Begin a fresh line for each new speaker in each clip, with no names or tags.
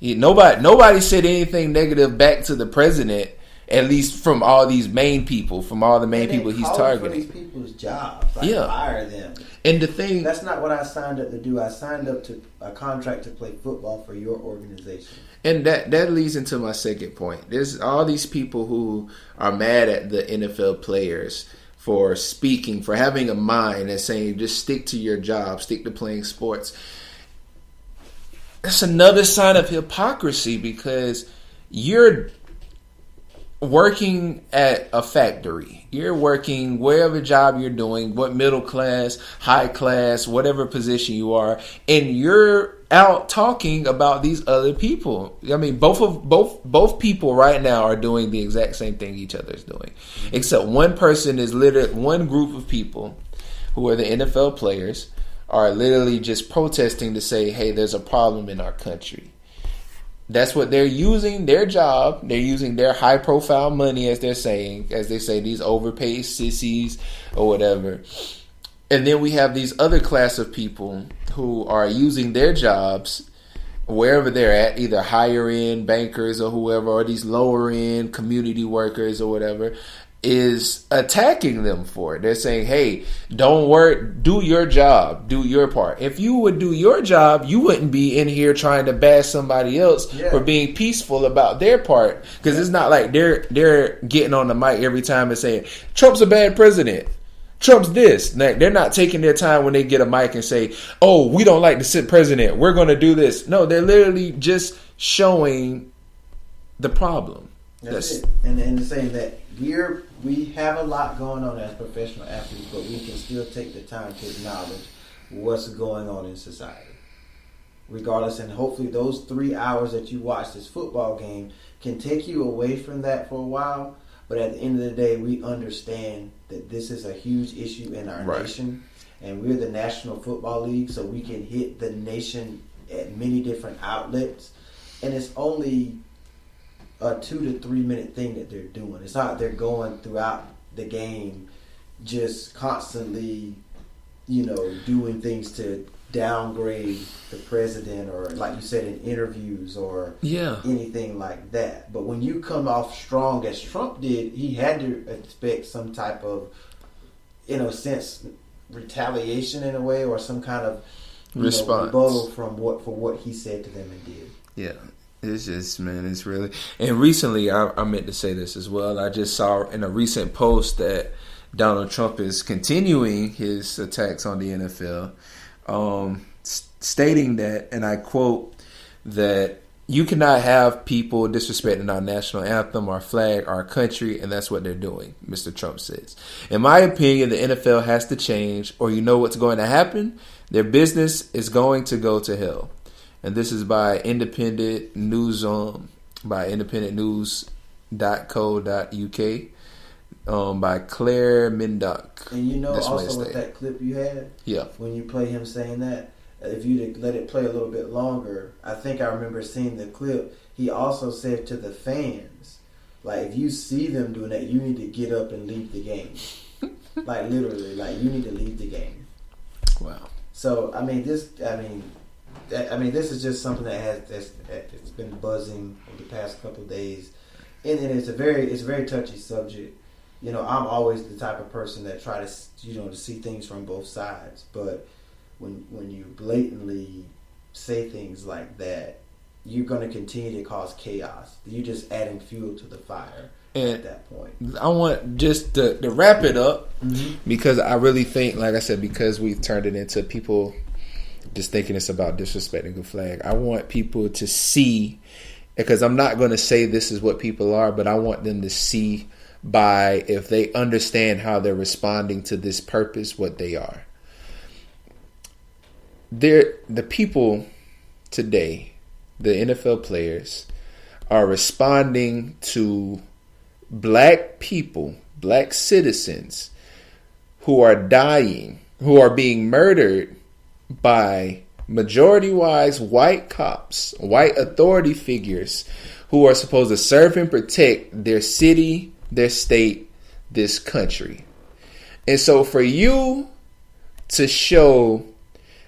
Nobody said anything negative back to the president. At least from all these main people, from all the main people he's targeting.
For these people's jobs, fire them.
And the thing,
that's not what I signed up to do. I signed up to a contract to play football for your organization.
And that leads into my second point. There's all these people who are mad at the NFL players for speaking, for having a mind and saying just stick to your job, stick to playing sports. That's another sign of hypocrisy because you're working at a factory. You're working wherever job you're doing, what middle class, high class, whatever position you are, and you're out talking about these other people. I mean, both people right now are doing the exact same thing each other is doing, except one person is literally one group of people who are the NFL players are literally just protesting to say, "Hey, there's a problem in our country." That's what they're using their job. They're using their high profile money, as they say, these overpaid sissies or whatever. And then we have these other class of people who are using their jobs wherever they're at, either higher end bankers or whoever, or these lower end community workers or whatever, is attacking them for it. They're saying, hey, don't work, do your job, do your part. If you would do your job, you wouldn't be in here trying to bash somebody else for being peaceful about their part. Because it's not like they're getting on the mic every time and saying, Trump's a bad president. Trump's this. They're not taking their time when they get a mic and say, oh, we don't like the sit president, we're going to do this. No, they're literally just showing the problem.
That's it. And they're saying that we have a lot going on as professional athletes, but we can still take the time to acknowledge what's going on in society. Regardless, and hopefully those 3 hours that you watch this football game can take you away from that for a while. But at the end of the day, we understand that this is a huge issue in our nation. And we're the National Football League, so we can hit the nation at many different outlets. And it's only a 2 to 3 minute thing that they're doing. It's not they're going throughout the game just constantly, doing things to downgrade the president or, like you said, in interviews or anything like that. But when you come off strong as Trump did, he had to expect some type of, in a sense, retaliation in a way, or some kind of
response,
rebuttal for what he said to them and did.
Yeah. It's just, man, it's really... And recently, I meant to say this as well. I just saw in a recent post that Donald Trump is continuing his attacks on the NFL, stating that, and I quote, that you cannot have people disrespecting our national anthem, our flag, our country, and that's what they're doing, Mr. Trump says. In my opinion, the NFL has to change, or you know what's going to happen? Their business is going to go to hell. And this is by independent news, by independentnews.co.uk, by Claire Mindock.
And also with that clip you had?
Yeah.
When you play him saying that, if you'd let it play a little bit longer, I think I remember seeing the clip. He also said to the fans, like, if you see them doing that, you need to get up and leave the game. Like, literally, like, you need to leave the game.
Wow.
So, this is just something it's been buzzing over the past couple of days, and it's a very touchy subject. I'm always the type of person that try to to see things from both sides, but when you blatantly say things like that, you're going to continue to cause chaos. You're just adding fuel to the fire at that point.
I want just to wrap it up, because I really think, like I said, because we've turned it into people just thinking it's about disrespecting the flag. I want people to see, because I'm not going to say this is what people are, but I want them to see by, if they understand how they're responding to this purpose, what they are. The people today, the NFL players, are responding to black people, black citizens who are dying, who are being murdered by majority-wise white cops, white authority figures who are supposed to serve and protect their city, their state, this country. And so for you to show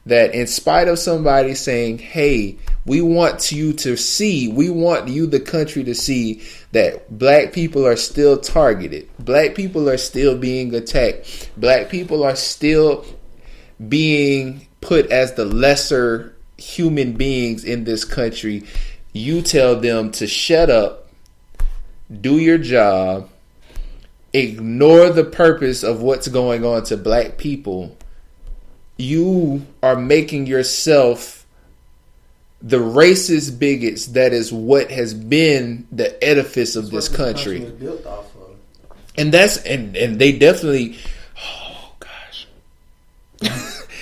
that in spite of somebody saying, hey, We want you to see, we want you, the country, to see that black people are still targeted. Black people are still being attacked. Black people are still being put as the lesser human beings in this country. You tell them to shut up, do your job, ignore the purpose of what's going on to black people. You are making yourself the racist bigots that is what has been the edifice of this country.
Was built off of.
And that's and they definitely, oh gosh.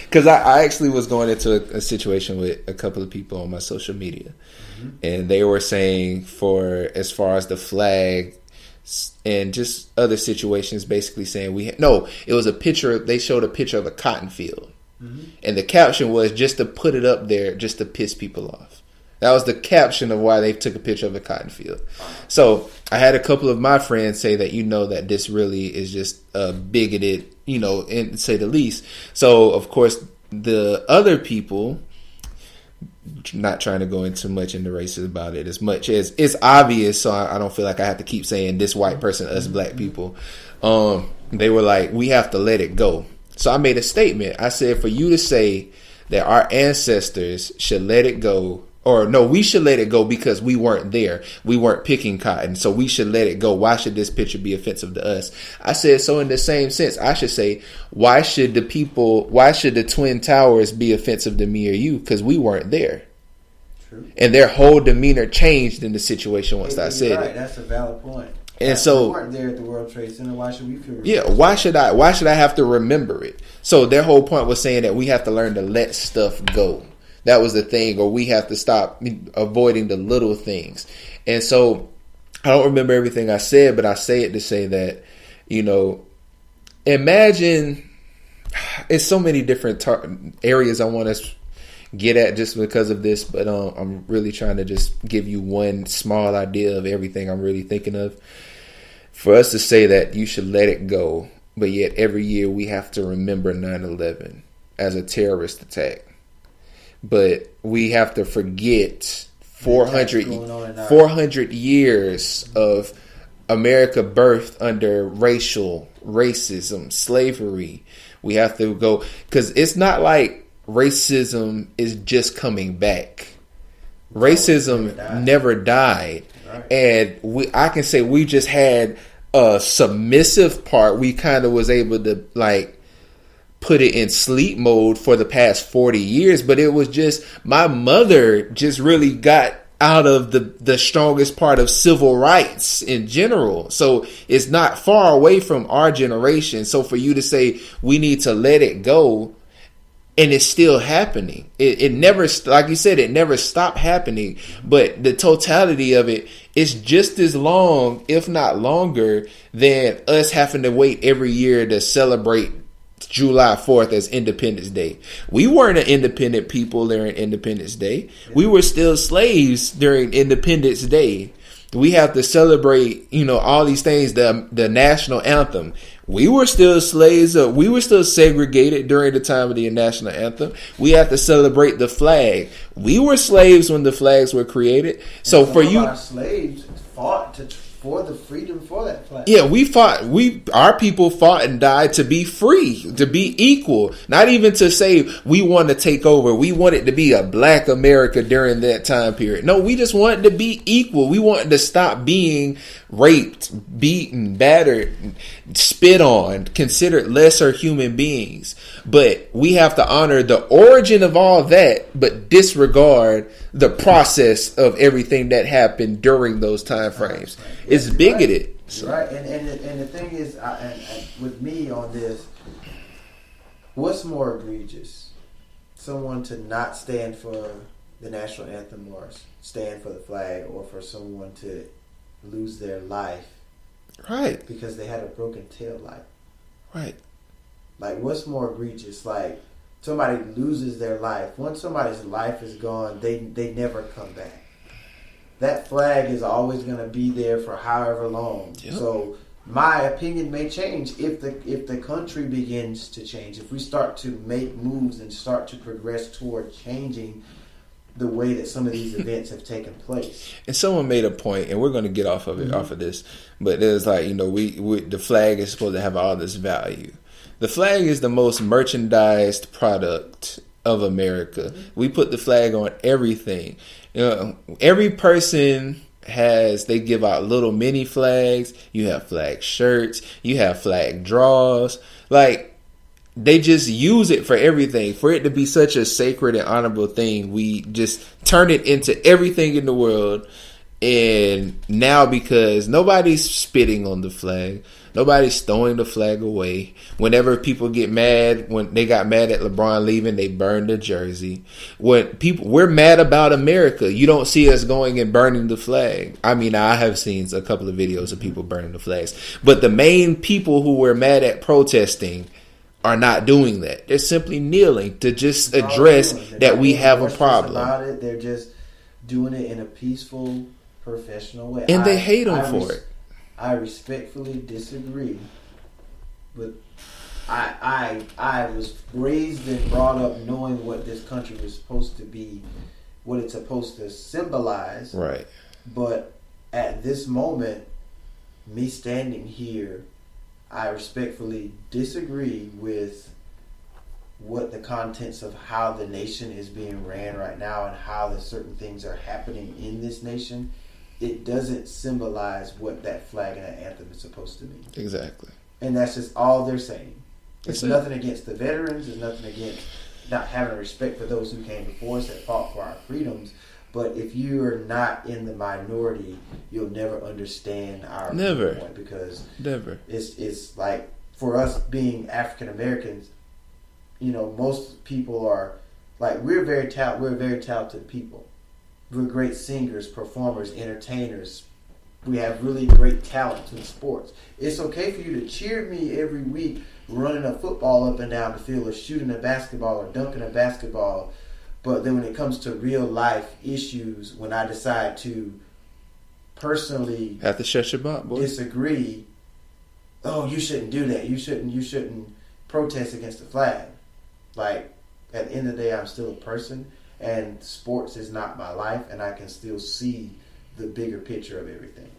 Because I actually was going into a situation with a couple of people on my social media. Mm-hmm. And they were saying, for as far as the flag and just other situations, basically saying it was a picture. They showed a picture of a cotton field. Mm-hmm. And the caption was just to put it up there just to piss people off. That was the caption of why they took a picture of a cotton field. So I had a couple of my friends say that, that this really is just bigoted, and say the least. So, of course, the other people, not trying to go into much into races about it as much as it's obvious, so I don't feel like I have to keep saying this white person, us black people. They were like, we have to let it go. So I made a statement. I said, for you to say that our ancestors should let it go, or no, we should let it go because we weren't there. We weren't picking cotton, so we should let it go. Why should this picture be offensive to us? I said, so in the same sense, I should say, why should the Twin Towers be offensive to me or you? Because we weren't there. True. And their whole demeanor changed in the situation once I said it.
That's a valid point.
And so
we weren't there at the World Trade Center. Why should we feel?
Yeah, why should I have to remember it? So their whole point was saying that we have to learn to let stuff go. That was the thing, or we have to stop avoiding the little things. And so I don't remember everything I said, but I say it to say that, imagine it's so many different areas I want to get at just because of this, but I'm really trying to just give you one small idea of everything I'm really thinking of. For us to say that you should let it go, but yet every year we have to remember 9/11 as a terrorist attack. But we have to forget 400 years of America birthed under racism, slavery. We have to go, because it's not like racism is just coming back. Racism never died. Right. And I can say we just had a submissive part. We kind of was able to put it in sleep mode for the past 40 years, but it was just my mother just really got out of the strongest part of civil rights in general. So it's not far away from our generation. So for you to say we need to let it go, and it's still happening. It never, like you said, it never stopped happening. But the totality of it is just as long, if not longer, than us having to wait every year to celebrate July 4th as Independence Day. We weren't an independent people during Independence Day. We were still slaves during Independence Day. We have to celebrate, all these things, the national anthem. We were still slaves. We were still segregated during the time of the national anthem. We have to celebrate the flag. We were slaves when the flags were created. So for you,
our slaves fought for the freedom for that flag.
Yeah, our people fought and died to be free, to be equal. Not even to say we want to take over. We wanted to be a black America during that time period. No, we just wanted to be equal. We wanted to stop being raped, beaten, battered, spit on, considered lesser human beings. But we have to honor the origin of all that, but disregard the process of everything that happened during those time frames. It's bigoted.
Right. So. Right, and the thing is, and with me on this, what's more egregious? Someone to not stand for the national anthem or stand for the flag, or for someone to lose their life,
right?
Because they had a broken tail light,
right?
Like, what's more egregious? Like, somebody loses their life. Once somebody's life is gone, they never come back. That flag is always going to be there for however long. Yep. So my opinion may change if the country begins to change. If we start to make moves and start to progress toward changing the way that some of these events have taken place.
And someone made a point, and we're going to get off of it, off of this, but it was like, we the flag is supposed to have all this value. The flag is the most merchandised product of America. We put the flag on everything. Every person they give out little mini flags. You have flag shirts. You have flag draws. Like, they just use it for everything. For it to be such a sacred and honorable thing, we just turn it into everything in the world. And now, because nobody's spitting on the flag, nobody's throwing the flag away. Whenever people get mad, when they got mad at LeBron leaving, they burned the jersey. We're mad about America. You don't see us going and burning the flag. I mean, I have seen a couple of videos of people burning the flags, but the main people who were mad at protesting are not doing that. They're simply kneeling to just address that we have a problem.
About it. They're just doing it in a peaceful, professional way.
And they hate them for it.
I respectfully disagree. But I was raised and brought up knowing what this country was supposed to be, what it's supposed to symbolize.
Right.
But at this moment, me standing here, I respectfully disagree with what the contents of how the nation is being ran right now and how the certain things are happening in this nation. It doesn't symbolize what that flag and that anthem is supposed to mean.
Exactly.
And that's just all they're saying. It's nothing against the veterans. It's nothing against not having respect for those who came before us that fought for our freedoms. But if you are not in the minority, you'll never understand our point, because it's like, for us being African Americans, most people are like, we're very talented people. We're great singers, performers, entertainers. We have really great talent in sports. It's okay for you to cheer me every week running a football up and down the field, or shooting a basketball, or dunking a basketball. But then when it comes to real life issues, when I decide to personally
have to shut your mouth, boy.
Disagree, you shouldn't do that. You shouldn't protest against the flag. Like, at the end of the day, I'm still a person, and sports is not my life, and I can still see the bigger picture of everything.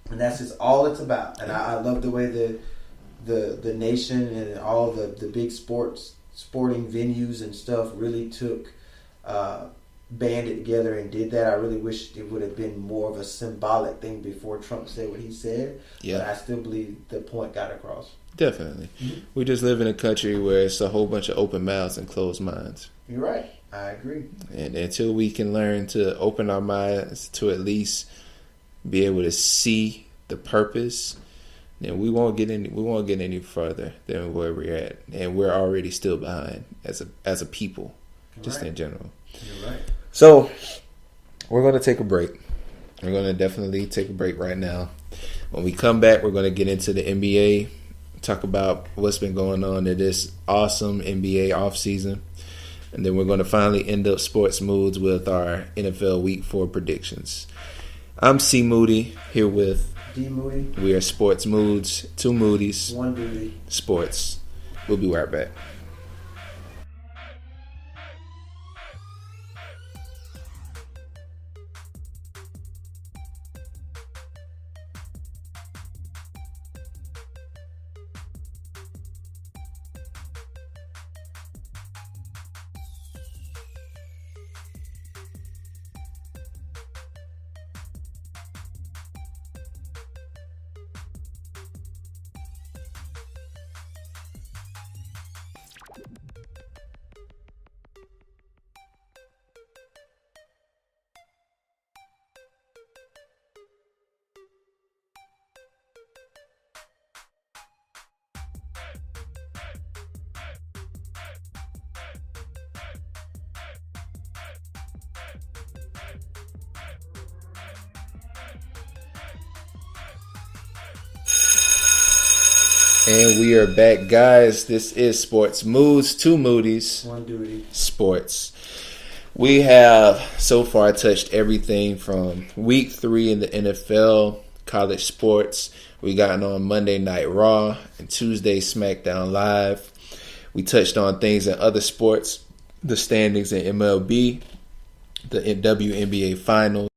And that's just all it's about. And I love the way the nation and all the big sporting venues and stuff really banded together and did that. I really wish it would have been more of a symbolic thing before Trump said what he said. Yeah. But I still believe the point got across.
Definitely. Mm-hmm. We just live in a country where it's a whole bunch of open mouths and closed minds.
You're right. I agree.
And until we can learn to open our minds to at least be able to see the purpose, then we won't get any further than where we're at, and we're already still behind as a people, in general.
You're right.
So we're going to take a break. We're going to definitely take a break right now. When we come back, we're going to get into the NBA, talk about what's been going on in this awesome NBA offseason. And then we're going to finally end up Sports Moods with our NFL Week 4 predictions. I'm C. Moody, here with
D. Moody.
We are Sports Moods, 2 Moodies.
1 Moody.
Sports. We'll be right back. And we are back, guys. This is Sports Moods, 2 Moodies.
1 Duty.
Sports. We have so far touched everything from Week 3 in the NFL, college sports. We gotten on Monday Night Raw and Tuesday Smackdown Live. We touched on things in other sports, the standings in MLB. the WNBA finals.